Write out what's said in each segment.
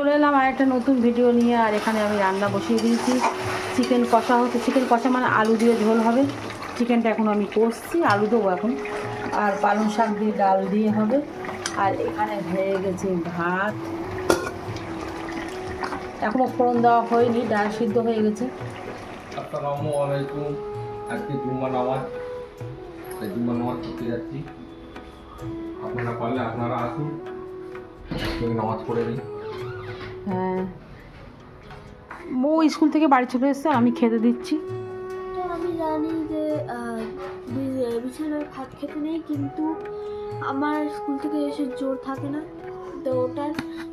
চলে এলাম আর একটা নতুন ভিডিও নিয়ে। আর এখানে আমি রান্না বসিয়ে দিয়েছি, চিকেন কষা হচ্ছে। চিকেন কষা মানে আলু দিয়ে ঝোল হবে। চিকেনটা এখন আমি কষছি, আলু দেবো এখন, আর পালং শাক দিয়ে ডাল দিয়ে হবে। আর এখানে হয়ে গেছে ভাত, এখনও ফোড়ন দেওয়া হয়নি, ডাল সিদ্ধ হয়ে গেছে। আসসালামু আলাইকুম। আজকে জুম্মা নামাজ, জুম্মা নামাজ করতে যাচ্ছি। আপনারা পারলে আপনারা আসুন, একসঙ্গে নামাজ পড়ে নিই। হ্যাঁ, মৌ স্কুল থেকে বাড়ি চলে এসছে, আমি খেতে দিচ্ছি। তো আমি জানি যে বিছানায় ভাত খেতে নেই, কিন্তু আমার স্কুল থেকে এসে জোর থাকে না, তো ওটার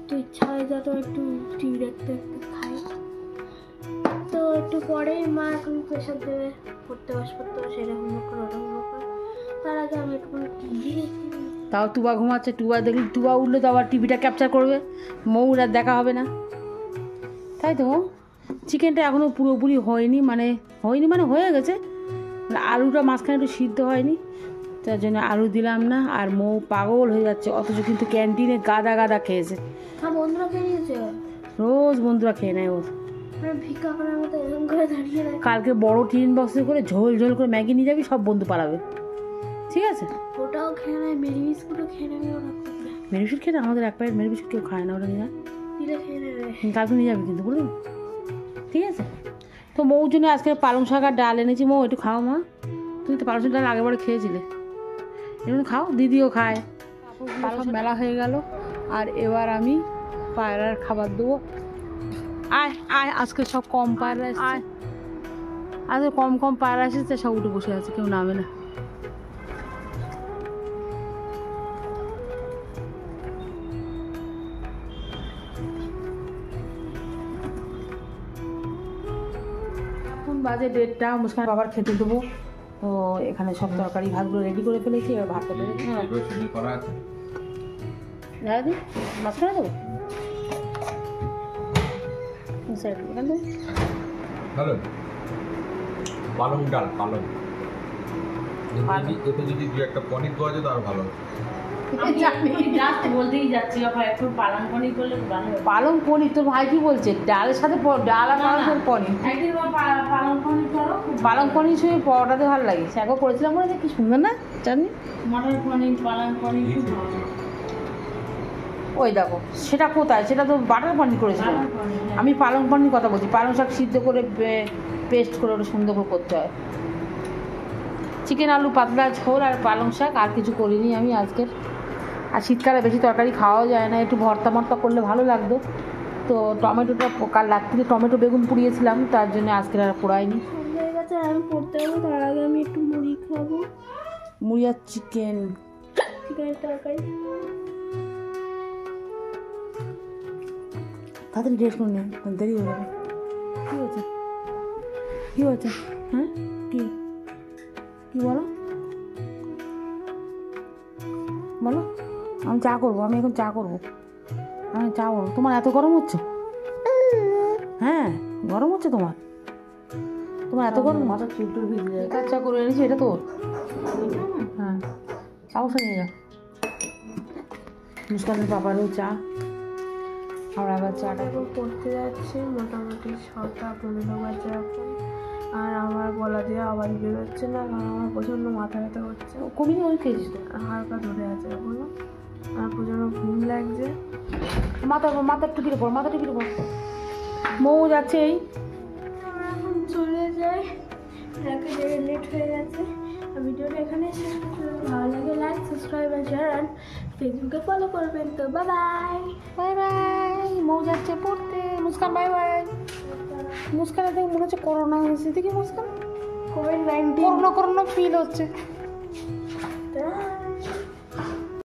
তো ইচ্ছা হয় যত একটু টিভি দেখতে দেখতে খাই। তো একটু পরেই মা এখন প্রেশার দেবে, পড়তে বস সেটা হোমওয়ার্ক করে ওটা হোমওয়ার্ক করে, তার আগে আমি একটু টিভি দেখি। তাও তুবা ঘুমাচ্ছে, তুবা দেখলি, তুবা উঠলে তো আবার টিভিটা ক্যাপচার করবে, মৌর আর দেখা হবে না, তাই তো। চিকেনটা এখনও পুরোপুরি হয়নি, মানে হয়ে গেছে, আলুটা মাঝখানে একটু সিদ্ধ হয়নি, তার জন্য আলু দিলাম না। আর মৌ পাগল হয়ে যাচ্ছে, অথচ কিন্তু ক্যান্টিনে গাদা খেয়েছে। হ্যাঁ, বন্ধুরা খেয়ে নিয়েছে, রোজ বন্ধুরা খেয়ে নেয় ওর। ভিক্ষা করার মতো এরকম করে দাঁড়িয়ে রাখে। কালকে বড় টিফিন বক্সে করে ঝোল করে ম্যাগি নিয়ে যাবি, সব বন্ধু পালাবে, ঠিক আছে। ওটাও খেয়ে নেয়, মেরি বিস্কুটও খেয়ে নেবে ওরা। মেরি বিস্কুট খেয়ে আমাদের এক প্যাকেট মেরি বিস্কুট কেউ খায় না, ওটা নিয়ে দিলে খেয়ে নেবে, কালকে নিয়ে যাবি কিন্তু, বুঝলি, ঠিক আছে। তো মৌর জন্য আজকে পালং শাক আর ডাল এনেছি। মৌ একটু খাও মা, তুমি তো পালং শাক ডাল আগেবারে খেয়েছিলে, এমন খাও, দিদিও খায়। পালং মেলা হয়ে গেল, আর এবার আমি পায়রার খাবার দেবো। আয় আজকে সব কম পায়রা এসছে, আজকে কম পায়রা এসেছে, সব উঠে বসে আছে, কেউ নামে না। এখন বাজে 1:30, মুস্কান বাবার খেতে দেবো। তো এখানে সব তরকারি ভাতগুলো রেডি করে ফেলেছি, এবার ভাতটা বেড়ে দাদা মাঝখানে দেবো, ভালো পালং ডাল, পালং এতে যদি দু একটা পনির দেওয়া যেত আর ভালো। বলতেই যাচ্ছি পালং পনির, তোর ভাই কি বলছে, ডালের সাথে ডাল আর পনির, পালং পনির সঙ্গে পরোটাতে ভালো লাগে। সে একবার করেছিলাম বলে কি সুন্দর না, জানি মটর পনির, পালং পনির খুব ভালো। ওই দেখো, সেটা কোথায়, সেটা তো বাটার পনির করেছিলাম। আমি পালং পনির কথা বলছি, পালং শাক সিদ্ধ করে পেস্ট করে ওটা সুন্দর করে করতে হয়। চিকেন আলু পাতলা ঝোল আর পালং শাক, আর কিছু করিনি আমি আজকের। আর শীতকালে বেশি তরকারি খাওয়াও যায় না, একটু ভর্তা করলে ভালো লাগতো। তো টমেটোটা কাল রাত্রিতে টমেটো বেগুন পুড়িয়েছিলাম, তার জন্য আজকের আর পোড়াইনি। হয়ে গেছে, আমি পড়তে যাবো, তার আগে আমি একটু মুড়ি খাবো। মুড়ি আর চিকেনের তরকারি। তাড়াতাড়ি ড্রেস করে নিন, দেরি হয়ে যাবে। কী হয়েছে হ্যাঁ, কি বলো আমি চা করবো, আমি এখন চা করবো, তোমার এত গরম হচ্ছে? হ্যাঁ গরম হচ্ছে তোমার এত গরম, মাথা চুলটুল ভিজে যায়। চা করে এনেছি, এটা তোর, হ্যাঁ চামচটা নিয়ে যা। মুস্কানের পাপারও চা, আমরা আবার চাটা এখন পড়তে যাচ্ছি, মোটামুটি 6:15 বাজে এখন। আর আমার গলা দিয়ে আওয়াজ বেরোচ্ছে না, কারণ আমার প্রচণ্ড মাথা ব্যথা করছে। কমিয়ে ওই খেয়েছিস তো, হালকা ধরে আছে এখনো, আর প্রচণ্ড ঘুম লাগছে। মাথার টুপির পর, মৌ যাচ্ছে। এই আমরা এখন চলে যাই, লেট হয়ে গেছে। ভিডিওটা এখানে শেষ করতে, ভালো লাগে লাইক, সাবস্ক্রাইব আর শেয়ার, আর ফেসবুকে ফলো করবেন। তো বাই। মৌ যাচ্ছে পড়তে। মুস্কান বাই। মুস্কানের দেখে মনে হচ্ছে করোনা হয়েছে, দেখি মুস্কান COVID-19 করোনা ফিল হচ্ছে।